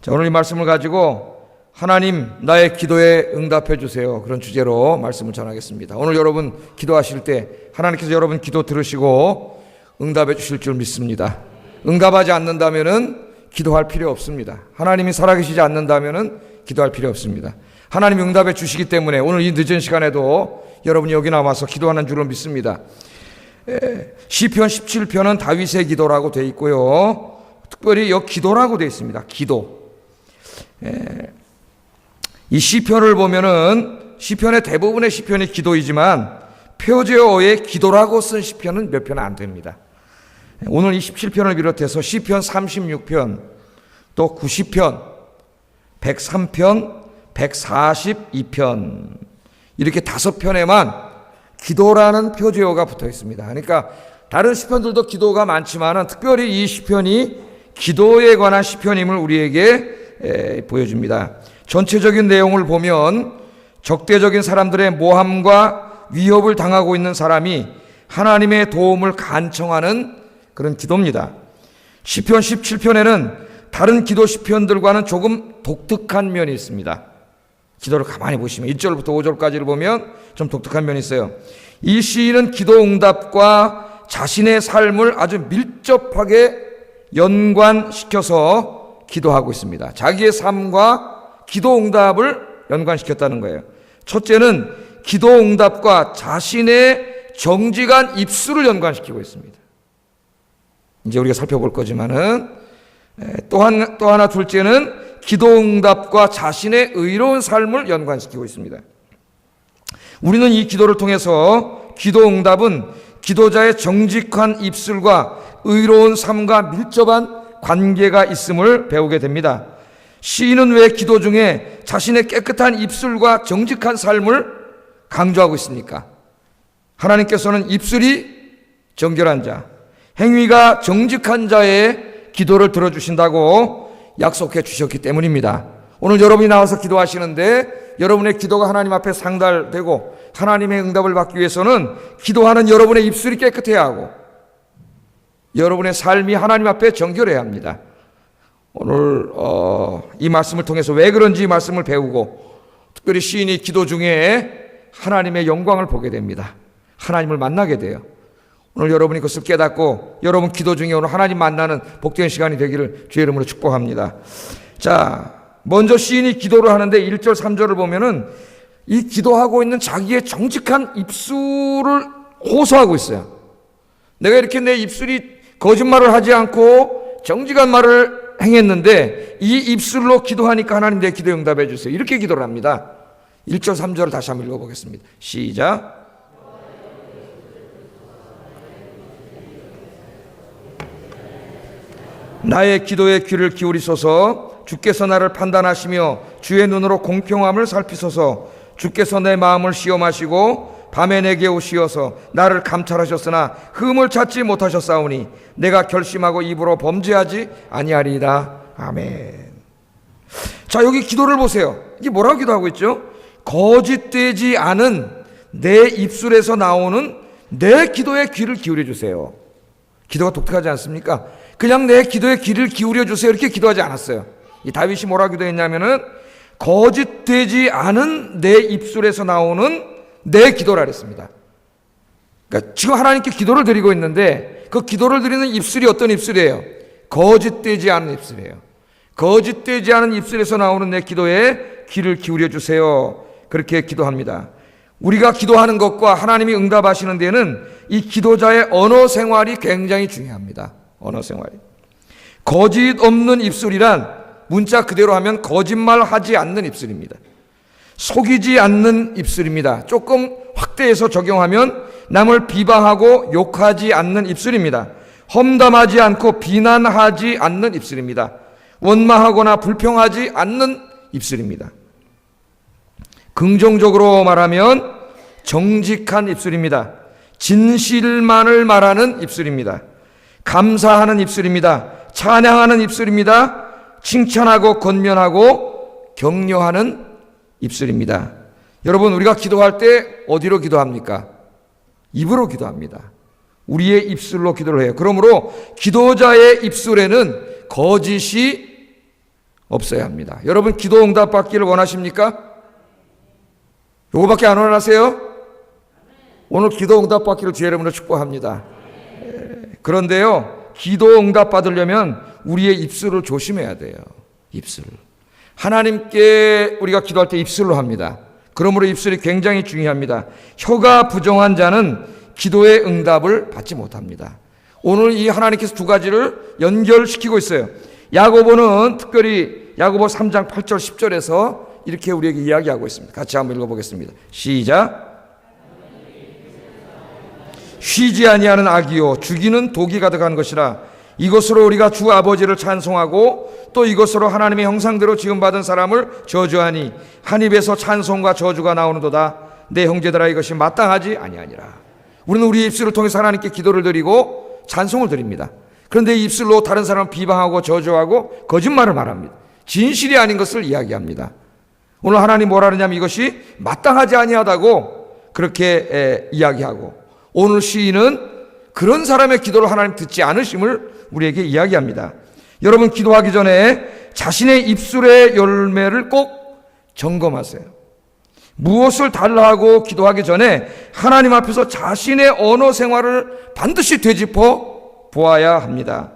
자, 오늘 이 말씀을 가지고 하나님 나의 기도에 응답해 주세요, 그런 주제로 말씀을 전하겠습니다. 오늘 여러분 기도하실 때 하나님께서 여러분 기도 들으시고 응답해 주실 줄 믿습니다. 응답하지 않는다면은 기도할 필요 없습니다. 하나님이 살아계시지 않는다면은 기도할 필요 없습니다. 하나님이 응답해 주시기 때문에 오늘 이 늦은 시간에도 여러분이 여기 나와서 기도하는 줄로 믿습니다. 시편 17편은 다윗의 기도라고 되어 있고요, 특별히 여기 기도라고 되어 있습니다. 기도. 이 시편을 보면은 시편의 대부분의 시편이 기도이지만 표제어에 기도라고 쓴 시편은 몇 편은 안 됩니다. 오늘 이 17편을 비롯해서 시편 36편, 또 90편, 103편, 142편 이렇게 5편에만 기도라는 표제어가 붙어 있습니다. 그러니까 다른 시편들도 기도가 많지만 특별히 이 시편이 기도에 관한 시편임을 우리에게 보여줍니다. 전체적인 내용을 보면 적대적인 사람들의 모함과 위협을 당하고 있는 사람이 하나님의 도움을 간청하는 그런 기도입니다. 시편 17편에는 다른 기도 시편들과는 조금 독특한 면이 있습니다. 기도를 가만히 보시면 1절부터 5절까지를 보면 좀 독특한 면이 있어요. 이 시인은 기도 응답과 자신의 삶을 아주 밀접하게 연관시켜서 기도하고 있습니다. 자기의 삶과 기도 응답을 연관시켰다는 거예요. 첫째는 기도 응답과 자신의 정직한 입술을 연관시키고 있습니다. 이제 우리가 살펴볼 거지만은 또 하나 둘째는 기도 응답과 자신의 의로운 삶을 연관시키고 있습니다. 우리는 이 기도를 통해서 기도 응답은 기도자의 정직한 입술과 의로운 삶과 밀접한 관계가 있음을 배우게 됩니다. 시인은 왜 기도 중에 자신의 깨끗한 입술과 정직한 삶을 강조하고 있습니까? 하나님께서는 입술이 정결한 자, 행위가 정직한 자의 기도를 들어주신다고 약속해 주셨기 때문입니다. 오늘 여러분이 나와서 기도하시는데 여러분의 기도가 하나님 앞에 상달되고 하나님의 응답을 받기 위해서는 기도하는 여러분의 입술이 깨끗해야 하고 여러분의 삶이 하나님 앞에 정결해야 합니다. 오늘 이 말씀을 통해서 왜 그런지 이 말씀을 배우고 특별히 시인이 기도 중에 하나님의 영광을 보게 됩니다. 하나님을 만나게 돼요. 오늘 여러분이 그것을 깨닫고 여러분 기도 중에 오늘 하나님 만나는 복된 시간이 되기를 주의 이름으로 축복합니다. 자, 먼저 시인이 기도를 하는데 1절 3절을 보면은 이 기도하고 있는 자기의 정직한 입술을 호소하고 있어요. 내가 이렇게 내 입술이 거짓말을 하지 않고 정직한 말을 행했는데 이 입술로 기도하니까 하나님 내 기도 응답해 주세요, 이렇게 기도를 합니다. 1절 3절을 다시 한번 읽어보겠습니다. 시작. 나의 기도에 귀를 기울이소서. 주께서 나를 판단하시며 주의 눈으로 공평함을 살피소서. 주께서 내 마음을 시험하시고 밤에 내게 오시어서 나를 감찰하셨으나 흠을 찾지 못하셨사오니 내가 결심하고 입으로 범죄하지 아니하리이다. 아멘. 자, 여기 기도를 보세요. 이게 뭐라고 기도하고 있죠? 거짓되지 않은 내 입술에서 나오는 내 기도에 귀를 기울여 주세요. 기도가 독특하지 않습니까? 그냥 내 기도에 귀를 기울여 주세요 이렇게 기도하지 않았어요. 이 다윗이 뭐라고 기도했냐면은 거짓되지 않은 내 입술에서 나오는 내 기도라 그랬습니다. 그러니까 지금 하나님께 기도를 드리고 있는데 그 기도를 드리는 입술이 어떤 입술이에요? 거짓되지 않은 입술이에요. 거짓되지 않은 입술에서 나오는 내 기도에 귀를 기울여 주세요, 그렇게 기도합니다. 우리가 기도하는 것과 하나님이 응답하시는 데는 이 기도자의 언어 생활이 굉장히 중요합니다. 언어 생활이. 거짓 없는 입술이란 문자 그대로 하면 거짓말하지 않는 입술입니다. 속이지 않는 입술입니다. 조금 확대해서 적용하면 남을 비방하고 욕하지 않는 입술입니다. 험담하지 않고 비난하지 않는 입술입니다. 원망하거나 불평하지 않는 입술입니다. 긍정적으로 말하면 정직한 입술입니다. 진실만을 말하는 입술입니다. 감사하는 입술입니다. 찬양하는 입술입니다. 칭찬하고 권면하고 격려하는 입술입니다. 여러분, 우리가 기도할 때 어디로 기도합니까? 입으로 기도합니다. 우리의 입술로 기도를 해요. 그러므로 기도자의 입술에는 거짓이 없어야 합니다. 여러분 기도 응답 받기를 원하십니까? 요거밖에 안 원하세요? 오늘 기도 응답 받기를 주의 이름으로 축복합니다. 그런데요, 기도 응답 받으려면 우리의 입술을 조심해야 돼요. 입술. 하나님께 우리가 기도할 때 입술로 합니다. 그러므로 입술이 굉장히 중요합니다. 혀가 부정한 자는 기도의 응답을 받지 못합니다. 오늘 이 하나님께서 두 가지를 연결시키고 있어요. 야고보는 특별히 야고보 3장 8절 10절에서 이렇게 우리에게 이야기하고 있습니다. 같이 한번 읽어보겠습니다. 시작. 쉬지 아니하는 악이요 죽이는 독이 가득한 것이라. 이것으로 우리가 주 아버지를 찬송하고 또 이것으로 하나님의 형상대로 지음받은 사람을 저주하니 한 입에서 찬송과 저주가 나오는도다. 내 형제들아 이것이 마땅하지 아니하니라. 우리는 우리 입술을 통해서 하나님께 기도를 드리고 찬송을 드립니다. 그런데 입술로 다른 사람을 비방하고 저주하고 거짓말을 말합니다. 진실이 아닌 것을 이야기합니다. 오늘 하나님 뭐라 그러냐면 이것이 마땅하지 아니하다고 그렇게 이야기하고, 오늘 시인은 그런 사람의 기도를 하나님 듣지 않으심을 우리에게 이야기합니다. 여러분 기도하기 전에 자신의 입술의 열매를 꼭 점검하세요. 무엇을 달라 하고 기도하기 전에 하나님 앞에서 자신의 언어 생활을 반드시 되짚어 보아야 합니다.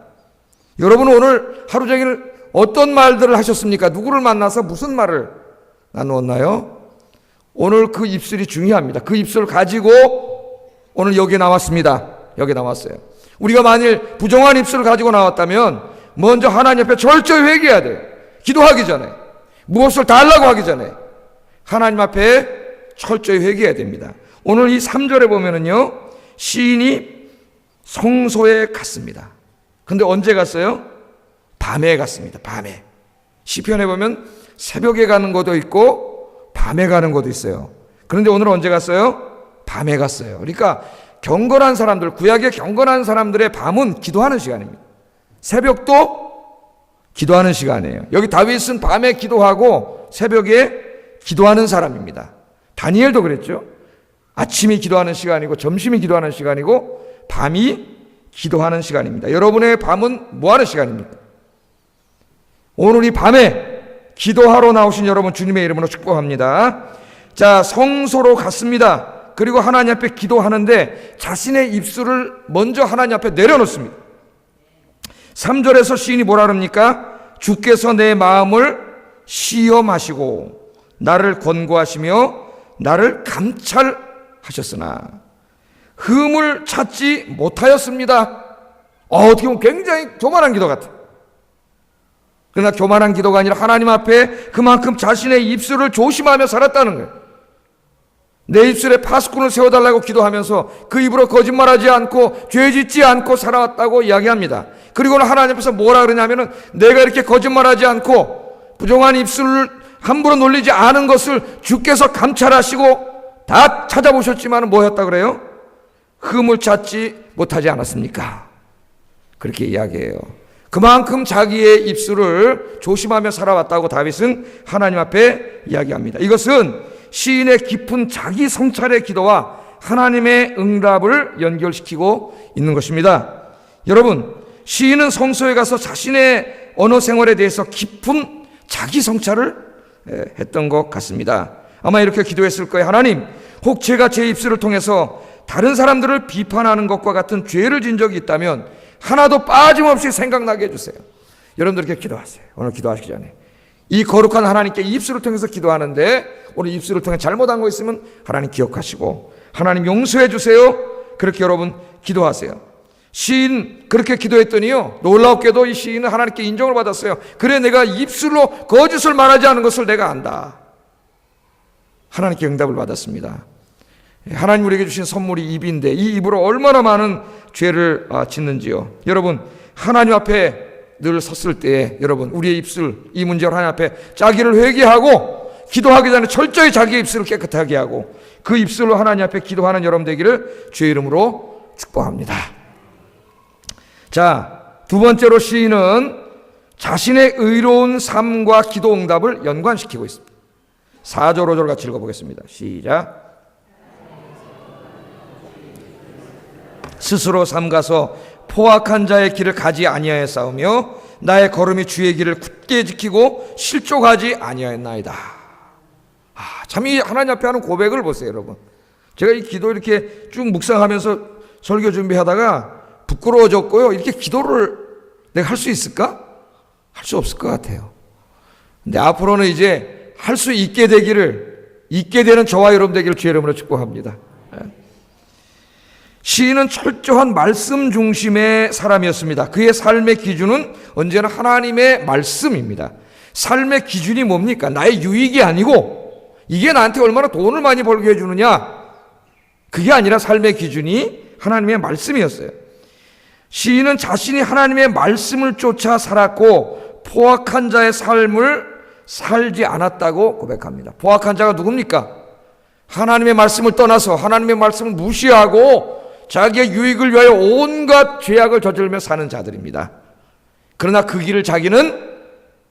여러분 오늘 하루 종일 어떤 말들을 하셨습니까? 누구를 만나서 무슨 말을 나누었나요? 오늘 그 입술이 중요합니다. 그 입술을 가지고 오늘 여기에 나왔습니다. 여기 나왔어요. 우리가 만일 부정한 입술을 가지고 나왔다면 먼저 하나님 앞에 철저히 회개해야 돼요. 기도하기 전에, 무엇을 달라고 하기 전에 하나님 앞에 철저히 회개해야 됩니다. 오늘 이 3절에 보면은요, 시인이 성소에 갔습니다. 근데 언제 갔어요? 밤에 갔습니다. 밤에. 시편에 보면 새벽에 가는 것도 있고 밤에 가는 것도 있어요. 그런데 오늘 언제 갔어요? 밤에 갔어요. 그러니까 경건한 사람들, 구약의 경건한 사람들의 밤은 기도하는 시간입니다. 새벽도 기도하는 시간이에요. 여기 다윗은 밤에 기도하고 새벽에 기도하는 사람입니다. 다니엘도 그랬죠. 아침이 기도하는 시간이고 점심이 기도하는 시간이고 밤이 기도하는 시간입니다. 여러분의 밤은 뭐하는 시간입니까? 오늘 이 밤에 기도하러 나오신 여러분 주님의 이름으로 축복합니다. 자, 성소로 갔습니다. 그리고 하나님 앞에 기도하는데 자신의 입술을 먼저 하나님 앞에 내려놓습니다. 3절에서 시인이 뭐라 그럽니까? 주께서 내 마음을 시험하시고 나를 권고하시며 나를 감찰하셨으나 흠을 찾지 못하였습니다. 어떻게 보면 굉장히 교만한 기도 같아요. 그러나 교만한 기도가 아니라 하나님 앞에 그만큼 자신의 입술을 조심하며 살았다는 거예요. 내 입술에 파수꾼을 세워달라고 기도하면서 그 입으로 거짓말하지 않고 죄짓지 않고 살아왔다고 이야기합니다. 그리고는 하나님 앞에서 뭐라 그러냐면은 내가 이렇게 거짓말하지 않고 부정한 입술을 함부로 놀리지 않은 것을 주께서 감찰하시고 다 찾아보셨지만 뭐였다 그래요? 흠을 찾지 못하지 않았습니까? 그렇게 이야기해요. 그만큼 자기의 입술을 조심하며 살아왔다고 다윗은 하나님 앞에 이야기합니다. 이것은 시인의 깊은 자기 성찰의 기도와 하나님의 응답을 연결시키고 있는 것입니다. 여러분, 시인은 성소에 가서 자신의 언어 생활에 대해서 깊은 자기 성찰을 했던 것 같습니다. 아마 이렇게 기도했을 거예요. 하나님, 혹 제가 제 입술을 통해서 다른 사람들을 비판하는 것과 같은 죄를 진 적이 있다면 하나도 빠짐없이 생각나게 해주세요. 여러분들 이렇게 기도하세요. 오늘 기도하시기 전에 이 거룩한 하나님께 입술을 통해서 기도하는데 오늘 입술을 통해 잘못한 거 있으면 하나님 기억하시고 하나님 용서해 주세요. 그렇게 여러분 기도하세요. 시인 그렇게 기도했더니요, 놀랍게도 이 시인은 하나님께 인정을 받았어요. 그래, 내가 입술로 거짓을 말하지 않은 것을 내가 안다. 하나님께 응답을 받았습니다. 하나님 우리에게 주신 선물이 입인데 이 입으로 얼마나 많은 죄를 짓는지요. 여러분, 하나님 앞에 늘 섰을 때에 여러분 우리의 입술, 이 문제를 하나님 앞에 자기를 회개하고 기도하기 전에 철저히 자기의 입술을 깨끗하게 하고 그 입술로 하나님 앞에 기도하는 여러분 되기를 주의 이름으로 축복합니다. 자, 두 번째로 시인은 자신의 의로운 삶과 기도 응답을 연관시키고 있습니다. 4절 5절 같이 읽어보겠습니다. 시작. 스스로 삼가서 포악한 자의 길을 가지 아니하여 싸우며 나의 걸음이 주의 길을 굳게 지키고 실족하지 아니하였나이다. 참 이 하나님 앞에 하는 고백을 보세요, 여러분. 제가 이 기도 이렇게 쭉 묵상하면서 설교 준비하다가 부끄러워졌고요. 이렇게 기도를 내가 할 수 있을까? 할 수 없을 것 같아요. 근데 앞으로는 이제 할 수 있게 되는 저와 여러분 되기를 주의 이름으로 축복합니다. 시인은 철저한 말씀 중심의 사람이었습니다. 그의 삶의 기준은 언제나 하나님의 말씀입니다. 삶의 기준이 뭡니까? 나의 유익이 아니고 이게 나한테 얼마나 돈을 많이 벌게 해주느냐, 그게 아니라 삶의 기준이 하나님의 말씀이었어요. 시인은 자신이 하나님의 말씀을 쫓아 살았고 포악한 자의 삶을 살지 않았다고 고백합니다. 포악한 자가 누굽니까? 하나님의 말씀을 떠나서 하나님의 말씀을 무시하고 자기의 유익을 위하여 온갖 죄악을 저지르며 사는 자들입니다. 그러나 그 길을 자기는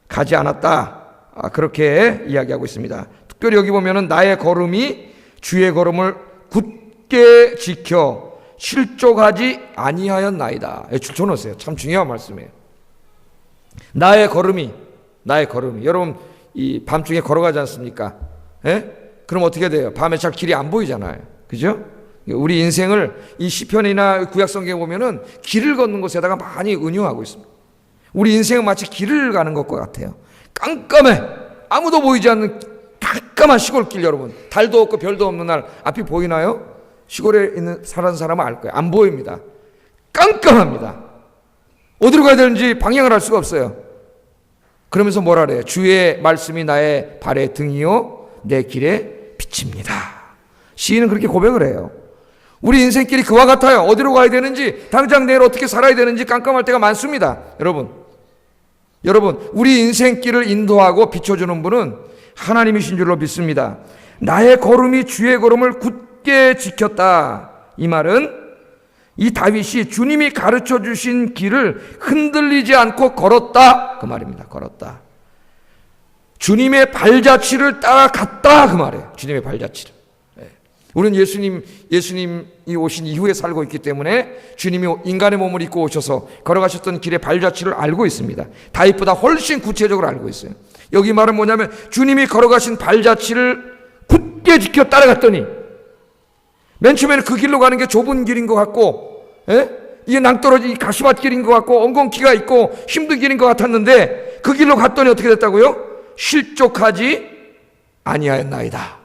가지 않았다. 그렇게 이야기하고 있습니다. 특별히 여기 보면은 나의 걸음이 주의 걸음을 굳게 지켜 실족하지 아니하였나이다. 줄쳐놓으세요. 참 중요한 말씀이에요. 나의 걸음이 여러분 이 밤중에 걸어가지 않습니까? 그럼 어떻게 돼요? 밤에 잘 길이 안 보이잖아요. 그죠? 우리 인생을 이 시편이나 구약성경에 보면은 길을 걷는 것에다가 많이 은유하고 있습니다. 우리 인생은 마치 길을 가는 것과 같아요. 깜깜해. 아무도 보이지 않는 깜깜한 시골길. 여러분, 달도 없고 별도 없는 날 앞이 보이나요? 시골에 사는 사람은 알 거예요. 안 보입니다. 깜깜합니다. 어디로 가야 되는지 방향을 알 수가 없어요. 그러면서 뭐라 그래요? 주의 말씀이 나의 발의 등이요 내 길에 빛입니다. 시인은 그렇게 고백을 해요. 우리 인생길이 그와 같아요. 어디로 가야 되는지, 당장 내일 어떻게 살아야 되는지 깜깜할 때가 많습니다. 여러분, 우리 인생길을 인도하고 비춰주는 분은 하나님이신 줄로 믿습니다. 나의 걸음이 주의 걸음을 굳게 지켰다. 이 말은 이 다윗이 주님이 가르쳐 주신 길을 흔들리지 않고 걸었다. 그 말입니다. 걸었다. 주님의 발자취를 따라갔다. 그 말이에요. 주님의 발자취를. 우리는 예수님이 오신 이후에 살고 있기 때문에 주님이 인간의 몸을 입고 오셔서 걸어가셨던 길의 발자취를 알고 있습니다. 다윗보다 훨씬 구체적으로 알고 있어요. 여기 말은 뭐냐면 주님이 걸어가신 발자취를 굳게 지켜 따라갔더니 맨 처음에는 그 길로 가는 게 좁은 길인 것 같고, 이게 낭떠러지 가시밭 길인 것 같고 엉겅퀴가 있고 힘든 길인 것 같았는데 그 길로 갔더니 어떻게 됐다고요? 실족하지 아니하였나이다.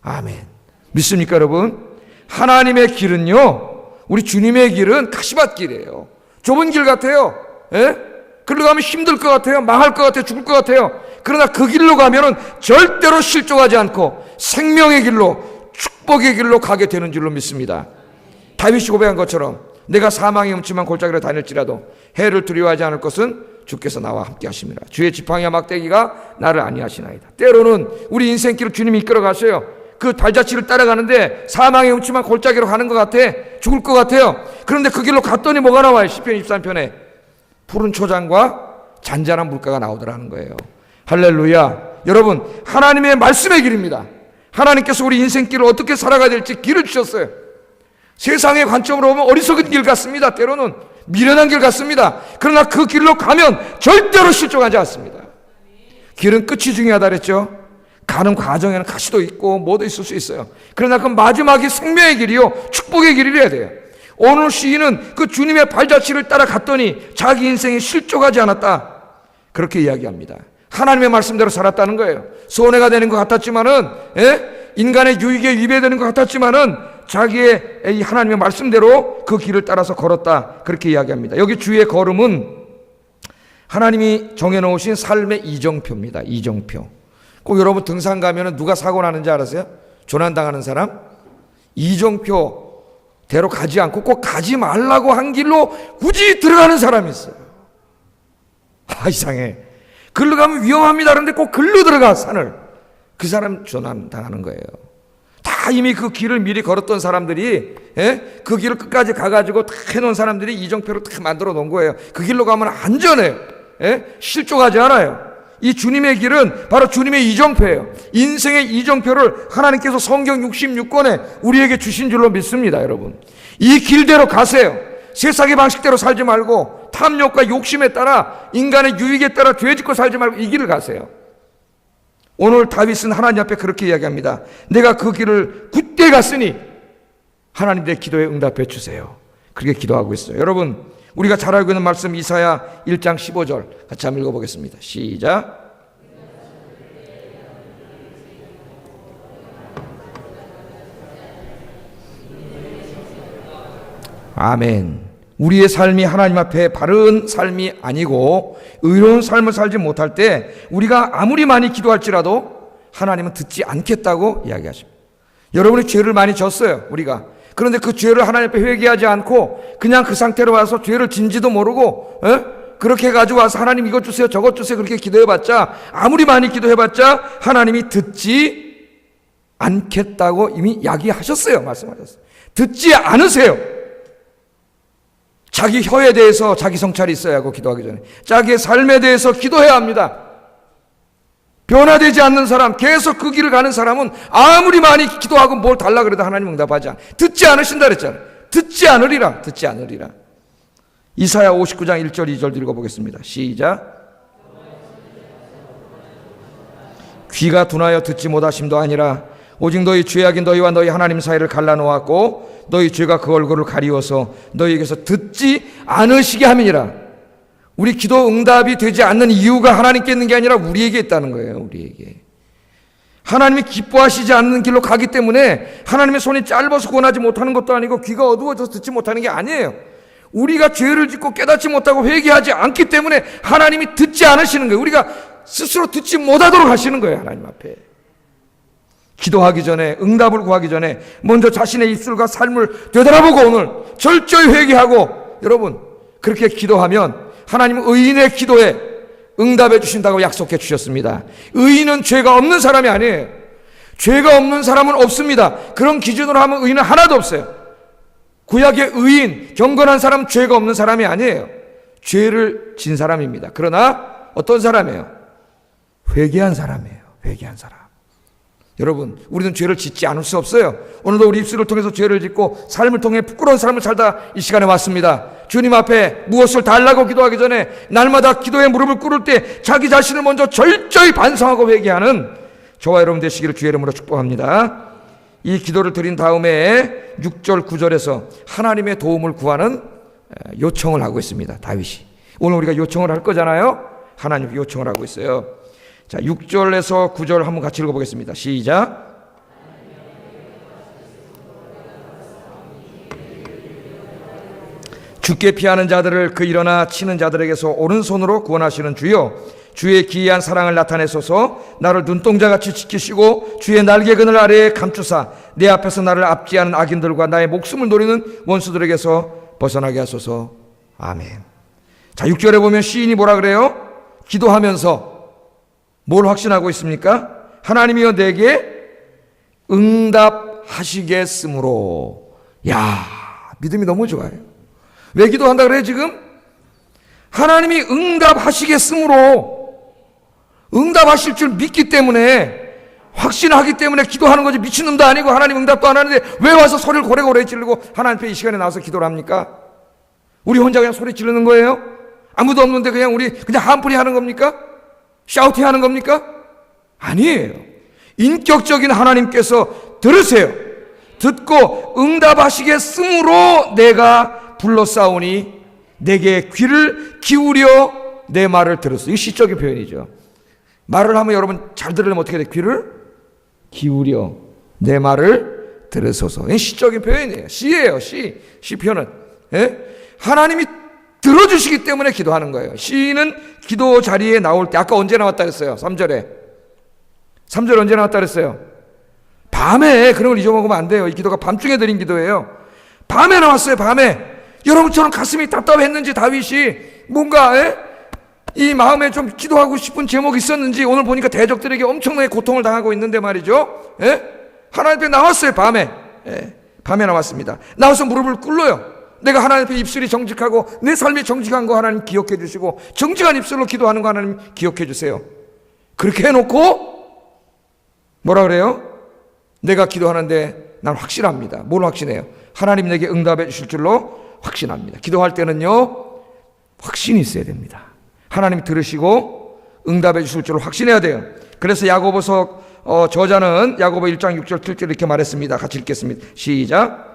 아멘. 믿습니까, 여러분? 하나님의 길은요, 우리 주님의 길은 가시밭 길이에요. 좁은 길 같아요. 그걸로 가면 힘들 것 같아요. 망할 것 같아요. 죽을 것 같아요. 그러나 그 길로 가면은 절대로 실족하지 않고 생명의 길로, 축복의 길로 가게 되는 줄로 믿습니다. 다윗이 고백한 것처럼 내가 사망의 음침한 골짜기로 다닐지라도 해를 두려워하지 않을 것은 주께서 나와 함께 하심이라. 주의 지팡이와 막대기가 나를 안위하시나이다. 때로는 우리 인생길을 주님이 이끌어 가셔요. 그 발자취를 따라가는데 사망의 음침한 골짜기로 가는 것 같아. 죽을 것 같아요. 그런데 그 길로 갔더니 뭐가 나와요? 시편 23편에 푸른 초장과 잔잔한 물가가 나오더라는 거예요. 할렐루야. 여러분, 하나님의 말씀의 길입니다. 하나님께서 우리 인생길을 어떻게 살아가야 될지 길을 주셨어요. 세상의 관점으로 보면 어리석은 길 같습니다. 때로는 미련한 길 같습니다. 그러나 그 길로 가면 절대로 실족하지 않습니다. 길은 끝이 중요하다 그랬죠. 가는 과정에는 가시도 있고 뭐도 있을 수 있어요. 그러나 그 마지막이 생명의 길이요 축복의 길이래야 돼요. 오늘 시인은 그 주님의 발자취를 따라갔더니 자기 인생이 실족하지 않았다. 그렇게 이야기합니다. 하나님의 말씀대로 살았다는 거예요. 손해가 되는 것 같았지만은, 인간의 유익에 위배되는 것 같았지만은 자기의 이 하나님의 말씀대로 그 길을 따라서 걸었다. 그렇게 이야기합니다. 여기 주의 걸음은 하나님이 정해놓으신 삶의 이정표입니다. 이정표. 꼭 여러분 등산 가면은 누가 사고 나는지 알아세요? 조난당하는 사람? 이정표대로 가지 않고 꼭 가지 말라고 한 길로 굳이 들어가는 사람이 있어요. 이상해. 글로 가면 위험합니다. 그런데 꼭 글로 들어가, 산을. 그 사람 조난당하는 거예요. 다 이미 그 길을 미리 걸었던 사람들이, 그 길을 끝까지 가가지고 다 해놓은 사람들이 이정표를 다 만들어 놓은 거예요. 그 길로 가면 안전해요. 실족하지 않아요. 이 주님의 길은 바로 주님의 이정표예요. 인생의 이정표를 하나님께서 성경 66권에 우리에게 주신 줄로 믿습니다. 여러분, 이 길대로 가세요. 세상의 방식대로 살지 말고 탐욕과 욕심에 따라 인간의 유익에 따라 죄 짓고 살지 말고 이 길을 가세요. 오늘 다윗은 하나님 앞에 그렇게 이야기합니다. 내가 그 길을 굳게 갔으니 하나님 내 기도에 응답해 주세요. 그렇게 기도하고 있어요. 여러분, 우리가 잘 알고 있는 말씀 이사야 1장 15절 같이 한번 읽어보겠습니다. 시작. 아멘. 우리의 삶이 하나님 앞에 바른 삶이 아니고 의로운 삶을 살지 못할 때 우리가 아무리 많이 기도할지라도 하나님은 듣지 않겠다고 이야기하십니다. 여러분이 죄를 많이 졌어요, 우리가. 그런데 그 죄를 하나님 앞에 회개하지 않고 그냥 그 상태로 와서 죄를 진지도 모르고 그렇게 가지고 와서 하나님 이것 주세요 저것 주세요 그렇게 기도해봤자, 아무리 많이 기도해봤자 하나님이 듣지 않겠다고 이미 이야기하셨어요. 말씀하셨어요. 듣지 않으세요. 자기 혀에 대해서 자기 성찰이 있어야 하고, 기도하기 전에 자기의 삶에 대해서 기도해야 합니다. 변화되지 않는 사람, 계속 그 길을 가는 사람은 아무리 많이 기도하고 뭘 달라 그래도 하나님 응답하지 않아. 듣지 않으신다 그랬잖아요. 듣지 않으리라. 듣지 않으리라. 이사야 59장 1절 2절 읽어보겠습니다. 시작. 귀가 둔하여 듣지 못하심도 아니라 오직 너희 죄악이 너희와 너희 하나님 사이를 갈라놓았고 너희 죄가 그 얼굴을 가리워서 너희에게서 듣지 않으시게 함이니라. 우리 기도 응답이 되지 않는 이유가 하나님께 있는 게 아니라 우리에게 있다는 거예요. 우리에게. 하나님이 기뻐하시지 않는 길로 가기 때문에 하나님의 손이 짧아서 구원하지 못하는 것도 아니고 귀가 어두워져서 듣지 못하는 게 아니에요. 우리가 죄를 짓고 깨닫지 못하고 회개하지 않기 때문에 하나님이 듣지 않으시는 거예요. 우리가 스스로 듣지 못하도록 하시는 거예요. 하나님 앞에. 기도하기 전에, 응답을 구하기 전에 먼저 자신의 입술과 삶을 되돌아보고 오늘 철저히 회개하고, 여러분 그렇게 기도하면 하나님은 의인의 기도에 응답해 주신다고 약속해 주셨습니다. 의인은 죄가 없는 사람이 아니에요. 죄가 없는 사람은 없습니다. 그런 기준으로 하면 의인은 하나도 없어요. 구약의 의인, 경건한 사람은 죄가 없는 사람이 아니에요. 죄를 진 사람입니다. 그러나 어떤 사람이에요? 회개한 사람이에요. 회개한 사람. 여러분, 우리는 죄를 짓지 않을 수 없어요. 오늘도 우리 입술을 통해서 죄를 짓고 삶을 통해 부끄러운 삶을 살다 이 시간에 왔습니다. 주님 앞에 무엇을 달라고 기도하기 전에 날마다 기도에 무릎을 꿇을 때 자기 자신을 먼저 철저히 반성하고 회개하는 저와 여러분 되시기를 주의 이름으로 축복합니다. 이 기도를 드린 다음에 6절 9절에서 하나님의 도움을 구하는 요청을 하고 있습니다. 다윗이. 오늘 우리가 요청을 할 거잖아요. 하나님 요청을 하고 있어요. 자, 6절에서 9절 한번 같이 읽어보겠습니다. 시작. 주께 피하는 자들을 그 일어나 치는 자들에게서 오른손으로 구원하시는 주여, 주의 기이한 사랑을 나타내소서. 나를 눈동자같이 지키시고 주의 날개그늘 아래에 감추사 내 앞에서 나를 압제하는 악인들과 나의 목숨을 노리는 원수들에게서 벗어나게 하소서. 아멘. 자, 6절에 보면 시인이 뭐라 그래요? 기도하면서 뭘 확신하고 있습니까? 하나님이여 내게 응답하시겠으므로. 야, 믿음이 너무 좋아요. 왜 기도한다 그래요 지금? 하나님이 응답하시겠으므로, 응답하실 줄 믿기 때문에, 확신하기 때문에 기도하는 거지. 미친놈도 아니고 하나님 응답도 안 하는데 왜 와서 소리를 고래고래 지르고 하나님 앞에 이 시간에 나와서 기도를 합니까? 우리 혼자 그냥 소리 지르는 거예요? 아무도 없는데 그냥 우리 그냥 한풀이 하는 겁니까? 샤우팅 하는 겁니까? 아니에요. 인격적인 하나님께서 들으세요. 듣고 응답하시겠으므로 내가 불러싸우니 내게 귀를 기울여 내 말을 들었어. 이거 시적인 표현이죠. 말을 하면 여러분 잘 들으려면 어떻게 돼? 귀를 기울여 내 말을 들으소서. 이게 시적인 표현이에요. 시예요. 시편은. 예? 하나님이 들어주시기 때문에 기도하는 거예요. 시인은 기도 자리에 나올 때, 아까 언제 나왔다 그랬어요? 3절에. 3절 언제 나왔다 그랬어요? 밤에. 그런 걸 잊어먹으면 안 돼요. 이 기도가 밤중에 드린 기도예요. 밤에 나왔어요. 밤에. 여러분처럼 가슴이 답답했는지 다윗이 뭔가 이 마음에 좀 기도하고 싶은 제목이 있었는지 오늘 보니까 대적들에게 엄청나게 고통을 당하고 있는데 말이죠. 하나님 앞에 나왔어요. 밤에. 밤에 나왔습니다. 나와서 무릎을 꿇어요. 내가 하나님 앞에 입술이 정직하고 내 삶이 정직한 거 하나님 기억해 주시고, 정직한 입술로 기도하는 거 하나님 기억해 주세요. 그렇게 해놓고 뭐라 그래요? 내가 기도하는데 난 확신합니다. 뭘 확신해요? 하나님 내게 응답해 주실 줄로 확신합니다. 기도할 때는요 확신이 있어야 됩니다. 하나님이 들으시고 응답해 주실 줄 확신해야 돼요. 그래서 야고보서 저자는 야고보 1장 6절 7절 이렇게 말했습니다. 같이 읽겠습니다. 시작.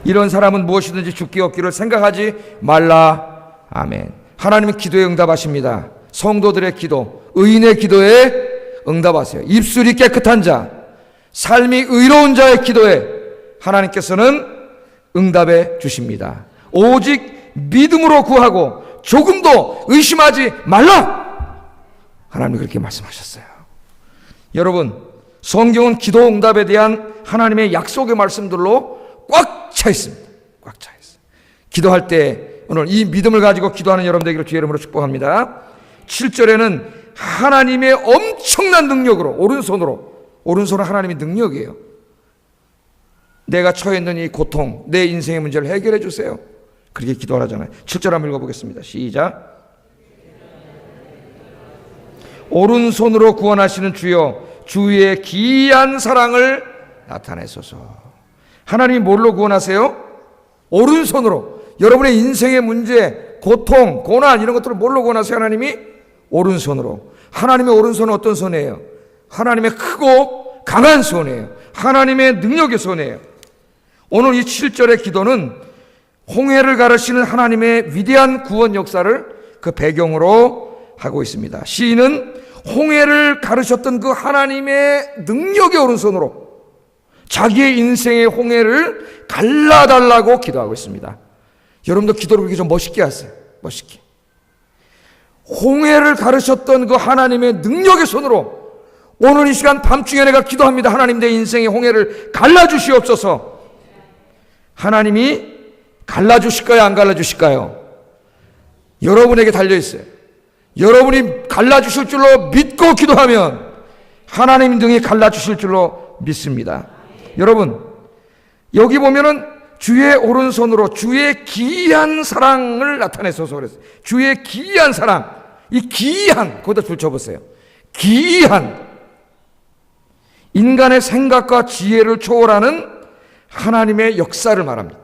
이런 사람은 무엇이든지 죽기 없기를 생각하지 말라. 아멘. 하나님은 기도에 응답하십니다. 성도들의 기도, 의인의 기도에 응답하세요. 입술이 깨끗한 자, 삶이 의로운 자의 기도에 하나님께서는 응답해 주십니다. 오직 믿음으로 구하고 조금도 의심하지 말라. 하나님이 그렇게 말씀하셨어요. 여러분, 성경은 기도 응답에 대한 하나님의 약속의 말씀들로 꽉 차 있습니다. 꽉 차 있어요. 기도할 때 오늘 이 믿음을 가지고 기도하는 여러분 되기를 주의 이름으로 축복합니다. 7절에는 하나님의 엄청난 능력으로 오른손은 하나님의 능력이에요. 내가 처해 있는 이 고통, 내 인생의 문제를 해결해 주세요. 그렇게 기도하잖아요. 7절 한번 읽어보겠습니다. 시작. 오른손으로 구원하시는 주여, 주의 기이한 사랑을 나타내소서. 하나님이 뭘로 구원하세요? 오른손으로. 여러분의 인생의 문제, 고통, 고난 이런 것들을 뭘로 구원하세요? 하나님이 오른손으로. 하나님의 오른손은 어떤 손이에요? 하나님의 크고 강한 손이에요. 하나님의 능력의 손이에요. 오늘 이 7절의 기도는 홍해를 가르시는 하나님의 위대한 구원 역사를 그 배경으로 하고 있습니다. 시인은 홍해를 가르셨던 그 하나님의 능력의 오른손으로 자기의 인생의 홍해를 갈라달라고 기도하고 있습니다. 여러분도 기도를 그렇게 좀 멋있게 하세요. 멋있게. 홍해를 가르셨던 그 하나님의 능력의 손으로 오늘 이 시간 밤중에 내가 기도합니다. 하나님, 내 인생의 홍해를 갈라주시옵소서. 하나님이 갈라주실까요? 안 갈라주실까요? 여러분에게 달려있어요. 여러분이 갈라주실 줄로 믿고 기도하면 하나님 등이 갈라주실 줄로 믿습니다. 여러분, 여기 보면은 주의 오른손으로 주의 기이한 사랑을 나타내소서 그랬어요. 주의 기이한 사랑. 이 기이한, 거기다 줄 쳐보세요. 기이한. 인간의 생각과 지혜를 초월하는 하나님의 역사를 말합니다.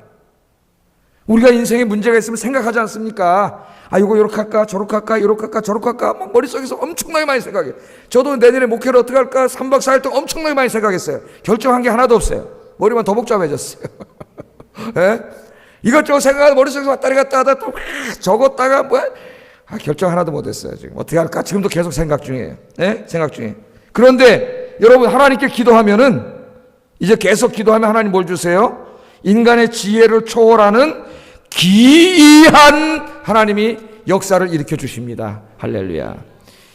우리가 인생에 문제가 있으면 생각하지 않습니까? 아, 이거 이렇게 할까, 저렇게 할까, 이렇게 할까, 저렇게 할까, 막 머릿속에서 엄청나게 많이 생각해요. 저도 내년에 목회를 어떻게 할까, 3박 4일 동안 엄청나게 많이 생각했어요. 결정한 게 하나도 없어요. 머리만 더 복잡해졌어요. 예? 이것저것 생각하다 머릿속에서 왔다리 갔다 하다 또 적었다가 결정 하나도 못했어요. 지금 어떻게 할까? 지금도 계속 생각 중이에요. 예? 생각 중이에요. 그런데 여러분, 하나님께 기도하면은 이제 계속 기도하면 하나님 뭘 주세요? 인간의 지혜를 초월하는 기이한 하나님이 역사를 일으켜 주십니다. 할렐루야.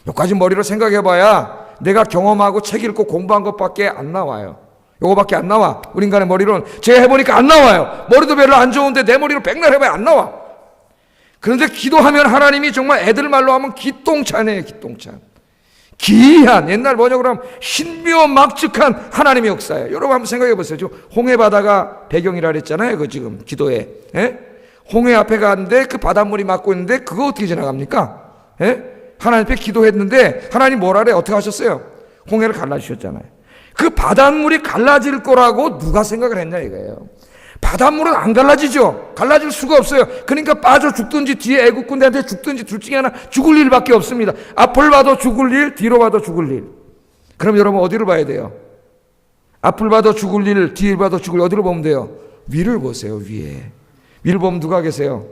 여기까지 머리로 생각해봐야 내가 경험하고 책 읽고 공부한 것밖에 안 나와요. 요거밖에 안 나와. 우리 인간의 머리로는 제가 해보니까 안 나와요. 머리도 별로 안 좋은데 내 머리로 백날 해봐야 안 나와. 그런데 기도하면 하나님이 정말 애들 말로 하면 기똥찬이에요. 기똥찬. 기이한, 옛날 번역으로 하면 신묘막측한 하나님의 역사예요. 여러분 한번 생각해 보세요. 지금 홍해 바다가 배경이라 그랬잖아요. 그 지금 기도에. 예? 홍해 앞에 갔는데 그 바닷물이 막고 있는데 그거 어떻게 지나갑니까? 예? 하나님 앞에 기도했는데 하나님 뭐라 그래? 어떻게 하셨어요? 홍해를 갈라주셨잖아요. 그 바닷물이 갈라질 거라고 누가 생각을 했냐 이거예요. 바닷물은 안 갈라지죠. 갈라질 수가 없어요. 그러니까 빠져 죽든지 뒤에 애국군대한테 죽든지 둘 중에 하나 죽을 일밖에 없습니다. 앞을 봐도 죽을 일, 뒤로 봐도 죽을 일. 그럼 여러분 어디를 봐야 돼요? 앞을 봐도 죽을 일, 뒤를 봐도 죽을 일. 어디를 보면 돼요? 위를 보세요. 위에. 위를 보면 누가 계세요?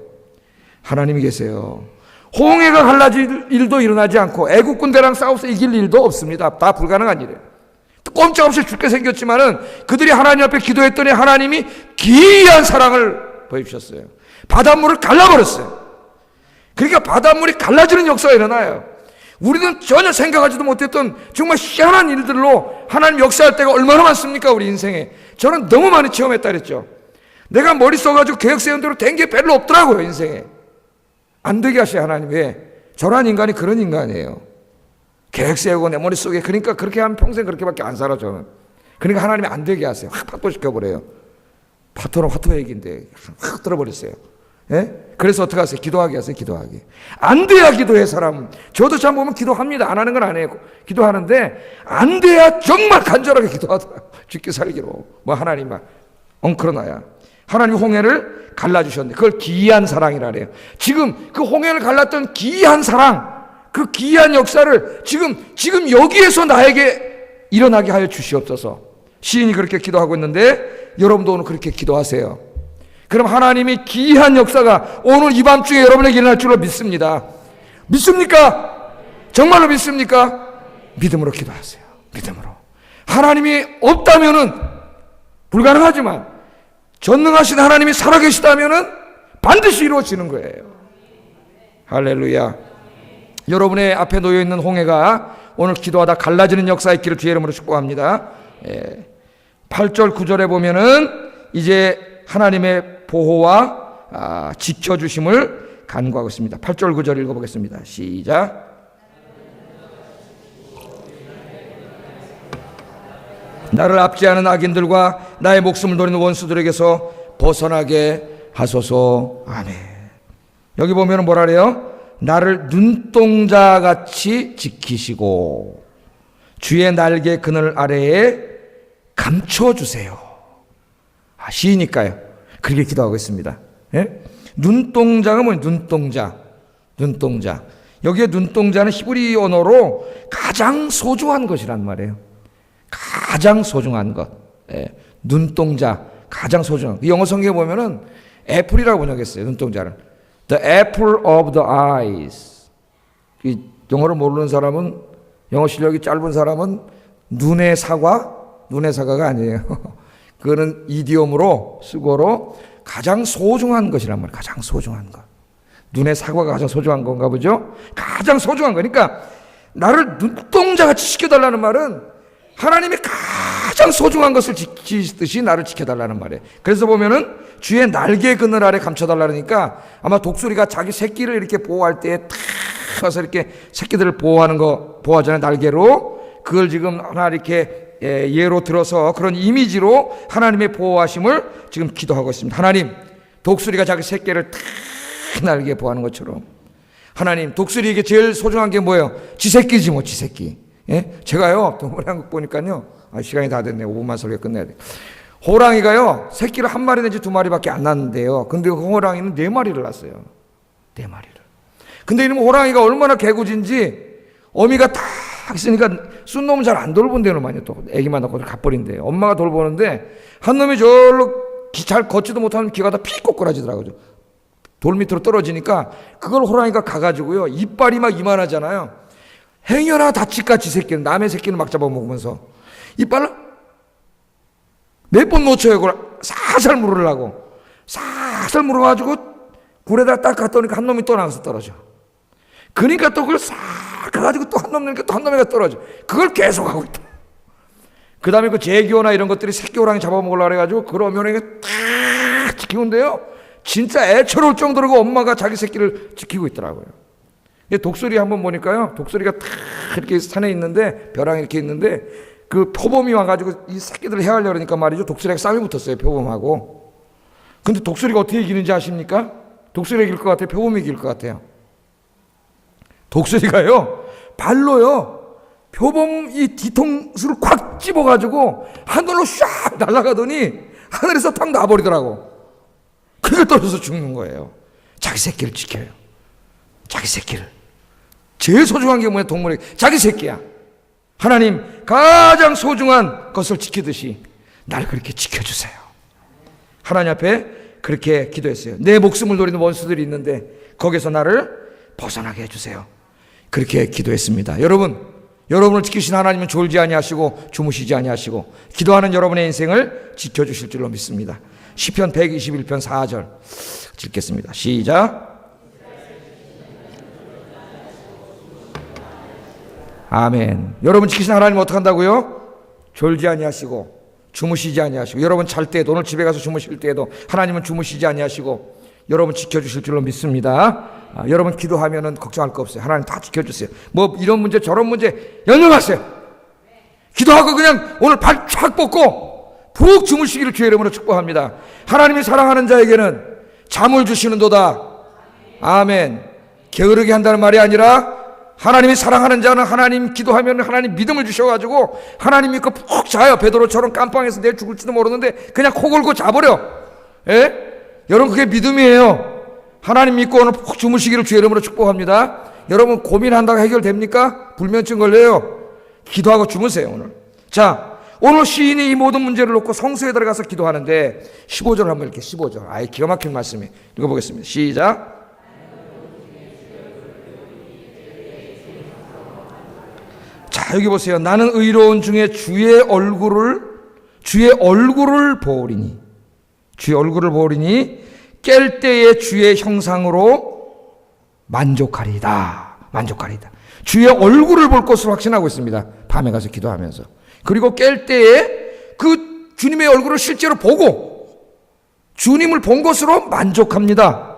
하나님이 계세요. 홍해가 갈라질 일도 일어나지 않고 애국군대랑 싸워서 이길 일도 없습니다. 다 불가능한 일이에요. 꼼짝없이 죽게 생겼지만은 그들이 하나님 앞에 기도했더니 하나님이 기이한 사랑을 보여주셨어요. 바닷물을 갈라버렸어요. 그러니까 바닷물이 갈라지는 역사가 일어나요. 우리는 전혀 생각하지도 못했던 정말 희한한 일들로 하나님 역사할 때가 얼마나 많습니까? 우리 인생에. 저는 너무 많이 체험했다 그랬죠. 내가 머리 써가지고 계획 세운 대로 된 게 별로 없더라고요. 인생에. 안 되게 하셔요. 하나님. 왜? 저런 인간이 그런 인간이에요. 계획 세우고 내 머릿속에. 그러니까 그렇게 하면 평생 그렇게밖에 안 살아 저는. 그러니까 하나님이 안 되게 하세요. 확 파토시켜버려요. 파토는 화토 얘기인데 확 들어버렸어요. 예? 그래서 어떻게 하세요? 기도하게 하세요. 기도하게. 안 돼야 기도해 사람. 저도 참 보면 기도합니다. 안 하는 건 안 해요. 기도하는데 안 돼야 정말 간절하게 기도하더라고요. 죽기 살기로. 뭐 하나님 막 엉크러나야. 하나님이 홍해를 갈라주셨는데 그걸 기이한 사랑이라 그래요. 지금 그 홍해를 갈랐던 기이한 사랑, 그 기이한 역사를 지금 여기에서 나에게 일어나게 하여 주시옵소서. 시인이 그렇게 기도하고 있는데 여러분도 오늘 그렇게 기도하세요. 그럼 하나님이 기이한 역사가 오늘 이 밤중에 여러분에게 일어날 줄로 믿습니다. 믿습니까? 정말로 믿습니까? 믿음으로 기도하세요. 믿음으로. 하나님이 없다면은 불가능하지만 전능하신 하나님이 살아계시다면은 반드시 이루어지는 거예요. 할렐루야. 여러분의 앞에 놓여있는 홍해가 오늘 기도하다 갈라지는 역사 있기를 주의 이름으로 축복합니다. 8절 9절에 보면은 이제 하나님의 보호와 지켜주심을 간구하고 있습니다. 8절 9절 읽어보겠습니다. 시작. 나를 압제하는 악인들과 나의 목숨을 노리는 원수들에게서 벗어나게 하소서. 아멘. 여기 보면 뭐라 그래요? 나를 눈동자같이 지키시고 주의 날개 그늘 아래에 감춰주세요. 시이니까요. 그렇게 기도하고 있습니다. 예? 눈동자가 뭐예요? 눈동자. 여기에 눈동자는 히브리 언어로 가장 소중한 것이란 말이에요. 가장 소중한 것. 예. 눈동자, 가장 소중한 것. 영어 성경에 보면은 애플이라고 번역했어요. 눈동자를. The apple of the eyes. 영어를 모르는 사람은, 영어 실력이 짧은 사람은 눈의 사과가 아니에요. 그거는 이디옴으로, 수고로 가장 소중한 것이란 말이에요. 가장 소중한 것. 눈의 사과가 가장 소중한 건가 보죠? 가장 소중한 거니까 나를 눈동자같이 지켜달라는 말은 하나님이 가장 소중한 것을 지키듯이 나를 지켜달라는 말이에요. 그래서 보면은 주의 날개 그늘 아래 감춰달라니까 아마 독수리가 자기 새끼를 이렇게 보호할 때에 탁 가서 이렇게 새끼들을 보호하잖아요. 날개로. 그걸 지금 하나 이렇게 예로 들어서 그런 이미지로 하나님의 보호하심을 지금 기도하고 있습니다. 하나님, 독수리가 자기 새끼를 탁 날개 보호하는 것처럼 하나님, 독수리에게 제일 소중한 게 뭐예요? 지 새끼지 뭐, 지 새끼. 예? 제가요, 동물의 한국 보니까요, 시간이 다 됐네. 5분만 설교 끝내야 돼. 호랑이가요, 새끼를 한 마리 내지 두 마리밖에 안 낳는데요. 근데 그 호랑이는 4마리를 낳았어요. 4마리를. 근데 이놈 호랑이가 얼마나 개구진지 어미가 딱 있으니까 쏜 놈은 잘 안 돌본대요. 많이 또 애기만 낳고 가버린대요. 엄마가 돌보는데 한 놈이 저로 잘 걷지도 못하는 귀가 다 피 꼬꾸라지더라고요. 돌 밑으로 떨어지니까 그걸 호랑이가 가가지고요, 이빨이 막 이만하잖아요. 행여나 다치까지 새끼는, 남의 새끼는 막 잡아먹으면서 이빨을 몇 번 놓쳐요. 그걸 살살 물으려고 살살 물어가지고 굴에다 딱 갔더니 한 놈이 또 나가서 떨어져. 그러니까 또 그걸 싹 가가지고 또 한 놈 넣으니까 또 한 놈이 떨어져. 그걸 계속 하고 있다. 그 다음에 그 제기어나 이런 것들이 새끼 호랑이 잡아먹으려고 그래가지고 그러면 이게 딱 지키는데요, 진짜 애처로울 정도로 그 엄마가 자기 새끼를 지키고 있더라고요. 독수리 한번 보니까요, 독수리가 탁 이렇게 산에 있는데, 벼랑이 이렇게 있는데, 그 표범이 와가지고 이 새끼들을 해하려고 그러니까 말이죠. 독수리가 싸움이 붙었어요, 표범하고. 근데 독수리가 어떻게 이기는지 아십니까? 독수리가 이길 것 같아요? 표범이 이길 것 같아요? 독수리가요, 발로요, 표범 이 뒤통수를 콱 집어가지고 하늘로 샥 날아가더니 하늘에서 탁 놔버리더라고. 그게 떨어져서 죽는 거예요. 자기 새끼를 지켜요. 자기 새끼를. 제일 소중한 게 뭐냐, 동물이 자기 새끼야. 하나님, 가장 소중한 것을 지키듯이 날 그렇게 지켜주세요. 하나님 앞에 그렇게 기도했어요. 내 목숨을 노리는 원수들이 있는데 거기서 나를 벗어나게 해주세요. 그렇게 기도했습니다. 여러분을 지키신 하나님은 졸지 아니하시고 주무시지 아니하시고 기도하는 여러분의 인생을 지켜주실 줄로 믿습니다. 시편 121편 4절 읽겠습니다. 시작. 아멘. 여러분 지키신 하나님은 어떻게 한다고요? 졸지 아니하시고 주무시지 아니하시고, 여러분 잘 때에도, 오늘 집에 가서 주무실 때에도 하나님은 주무시지 아니하시고 여러분 지켜주실 줄로 믿습니다. 여러분 기도하면은 걱정할 거 없어요. 하나님 다 지켜주세요. 뭐 이런 문제 저런 문제 연명하세요. 기도하고 그냥 오늘 발 쫙 뻗고 푹 주무시기를 주의 이름으로 축복합니다. 하나님이 사랑하는 자에게는 잠을 주시는도다. 아멘. 게으르게 한다는 말이 아니라 하나님이 사랑하는 자는 하나님 기도하면 하나님 믿음을 주셔가지고 하나님 믿고 푹 자요. 베드로처럼 깜빵에서 내일 죽을지도 모르는데 그냥 코 골고 자버려. 예? 여러분, 그게 믿음이에요. 하나님 믿고 오늘 푹 주무시기를 주의 이름으로 축복합니다. 여러분, 고민한다고 해결됩니까? 불면증 걸려요. 기도하고 주무세요 오늘. 자, 오늘 시인이 이 모든 문제를 놓고 성소에 들어가서 기도하는데 15절 한번 이렇게 15절. 아예 기가 막힌 말씀이 읽어보겠습니다. 시작. 자, 여기 보세요. 나는 의로운 중에 주의 얼굴을 보리니 깰 때에 주의 형상으로 만족하리이다. 주의 얼굴을 볼 것을 확신하고 있습니다. 밤에 가서 기도하면서. 그리고 깰 때에 그 주님의 얼굴을 실제로 보고 주님을 본 것으로 만족합니다.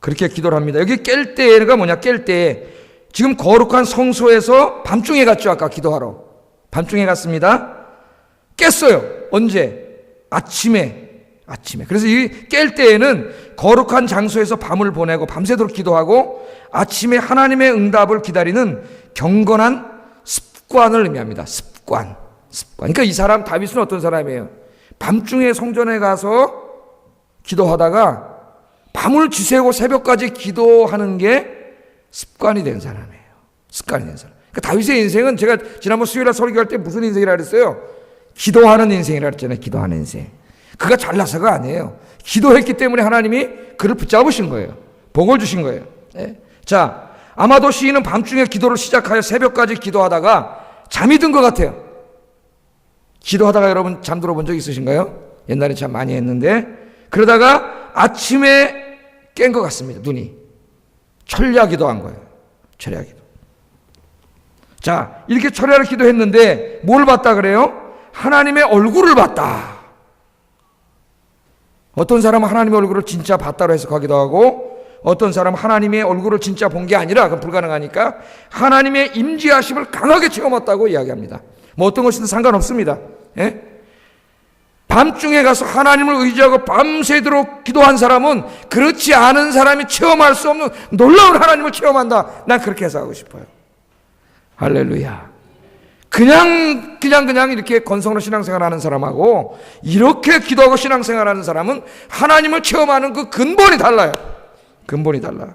그렇게 기도를 합니다. 여기 깰 때가 뭐냐? 깰 때에 지금 거룩한 성소에서 밤중에 갔죠. 아까 기도하러 밤중에 갔습니다. 깼어요. 언제? 아침에. 그래서 이 깰 때에는 거룩한 장소에서 밤을 보내고 밤새도록 기도하고 아침에 하나님의 응답을 기다리는 경건한 습관을 의미합니다. 습관. 그러니까 이 사람 다윗은 어떤 사람이에요? 밤중에 성전에 가서 기도하다가 밤을 지새고 새벽까지 기도하는 게 습관이 된 사람이에요. 그러니까 다윗의 인생은 제가 지난번 수요일날 설교할 때 무슨 인생이라 그랬어요? 기도하는 인생이라 그랬잖아요. 기도하는 인생. 그가 잘나서가 아니에요. 기도했기 때문에 하나님이 그를 붙잡으신 거예요. 복을 주신 거예요. 네. 자, 아마도 시인은 밤중에 기도를 시작하여 새벽까지 기도하다가 잠이 든 것 같아요. 기도하다가 여러분 잠들어 본 적 있으신가요? 옛날에 참 많이 했는데 그러다가 아침에 깬 것 같습니다. 눈이. 철야 기도한 거예요. 철야 기도. 자, 이렇게 철야를 기도했는데 뭘 봤다 그래요? 하나님의 얼굴을 봤다. 어떤 사람은 하나님의 얼굴을 진짜 봤다고 해석하기도 하고 어떤 사람은 하나님의 얼굴을 진짜 본 게 아니라 그건 불가능하니까 하나님의 임재하심을 강하게 체험했다고 이야기합니다. 뭐 어떤 것이든 상관없습니다. 예? 밤중에 가서 하나님을 의지하고 밤새도록 기도한 사람은 그렇지 않은 사람이 체험할 수 없는 놀라운 하나님을 체험한다. 난 그렇게 해석하고 싶어요. 할렐루야. 그냥 이렇게 건성으로 신앙생활하는 사람하고 이렇게 기도하고 신앙생활하는 사람은 하나님을 체험하는 그 근본이 달라요. 근본이 달라.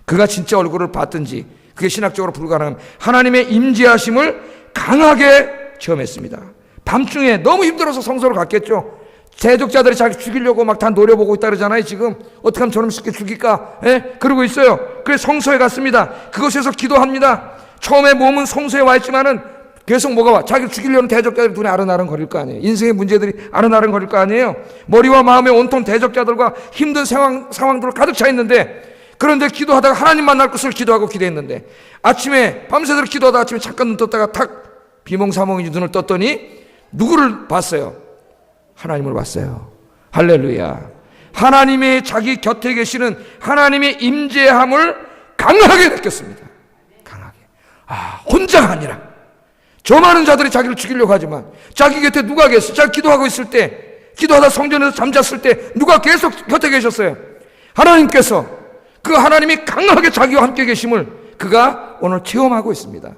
그가 진짜 얼굴을 봤든지 그게 신학적으로 불가능한 하나님의 임재하심을 강하게 체험했습니다. 밤중에 너무 힘들어서 성소로 갔겠죠. 대적자들이 자기 죽이려고 막 다 노려보고 있다 그러잖아요. 지금 어떻게 하면 저놈 쉽게 죽일까? 예? 그러고 있어요. 그래서 성소에 갔습니다. 그곳에서 기도합니다. 처음에 몸은 성소에 와 있지만은 계속 뭐가 와? 자기를 죽이려는 대적자들이 눈에 아른아른 거릴 거 아니에요. 인생의 문제들이 아른아른 거릴 거 아니에요. 머리와 마음에 온통 대적자들과 힘든 상황들로 가득 차 있는데 그런데 기도하다가 하나님 만날 것을 기도하고 기도했는데 아침에 밤새도록 기도하다가 아침에 잠깐 눈 떴다가 탁 비몽사몽이 눈을 떴더니 누구를 봤어요? 하나님을 봤어요. 할렐루야. 하나님의 자기 곁에 계시는 하나님의 임재함을 강하게 느꼈습니다. 강하게. 혼자가 아니라 저 많은 자들이 자기를 죽이려고 하지만 자기 곁에 누가 계셨어요? 자기 기도하고 있을 때 기도하다 성전에서 잠잤을 때 누가 계속 곁에 계셨어요? 하나님께서 그 하나님이 강하게 자기와 함께 계심을 그가 오늘 체험하고 있습니다.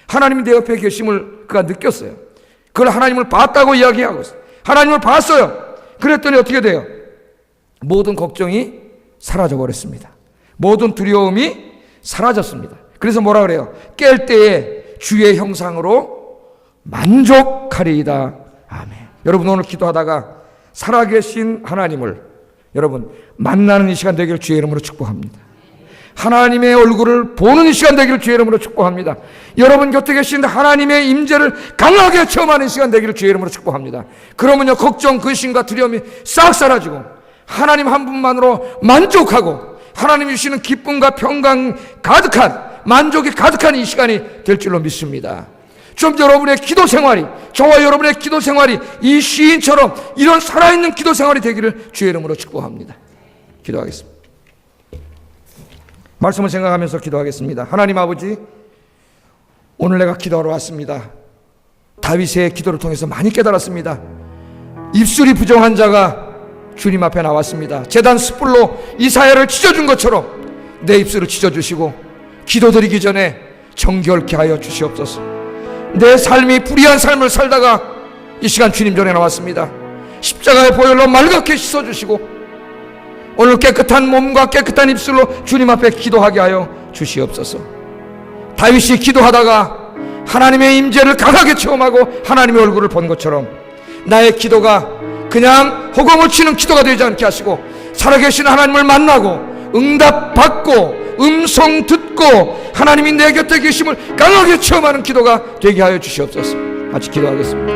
하나님이 내 옆에 계심을 그가 느꼈어요. 그걸 하나님을 봤다고 이야기하고 있어요. 하나님을 봤어요. 그랬더니 어떻게 돼요? 모든 걱정이 사라져버렸습니다. 모든 두려움이 사라졌습니다. 그래서 뭐라 그래요? 깰 때에 주의 형상으로 만족하리이다. 아멘. 여러분 오늘 기도하다가 살아계신 하나님을 여러분 만나는 이 시간 되기를 주의 이름으로 축복합니다. 하나님의 얼굴을 보는 이 시간 되기를 주의 이름으로 축복합니다. 여러분 곁에 계신 하나님의 임재를 강하게 체험하는 시간 되기를 주의 이름으로 축복합니다. 그러면요 걱정, 근심과 두려움이 싹 사라지고 하나님 한 분만으로 만족하고 하나님이 주시는 기쁨과 평강 가득한 만족이 가득한 이 시간이 될 줄로 믿습니다. 좀 여러분의 기도 생활이 저와 여러분의 기도 생활이 이 시인처럼 이런 살아있는 기도 생활이 되기를 주의 이름으로 축복합니다. 기도하겠습니다. 말씀을 생각하면서 기도하겠습니다. 하나님 아버지, 오늘 내가 기도하러 왔습니다. 다윗의 기도를 통해서 많이 깨달았습니다. 입술이 부정한 자가 주님 앞에 나왔습니다. 제단 숯불로 이사야를 찢어준 것처럼 내 입술을 찢어주시고 기도드리기 전에 정결케 하여 주시옵소서. 내 삶이 불의한 삶을 살다가 이 시간 주님 전에 나왔습니다. 십자가의 보혈로 말갛게 씻어주시고 오늘 깨끗한 몸과 깨끗한 입술로 주님 앞에 기도하게 하여 주시옵소서. 다윗이 기도하다가 하나님의 임재를 강하게 체험하고 하나님의 얼굴을 본 것처럼 나의 기도가 그냥 허공을 치는 기도가 되지 않게 하시고 살아계신 하나님을 만나고 응답받고 음성 듣고 하나님이 내 곁에 계심을 강하게 체험하는 기도가 되게 하여 주시옵소서. 같이 기도하겠습니다.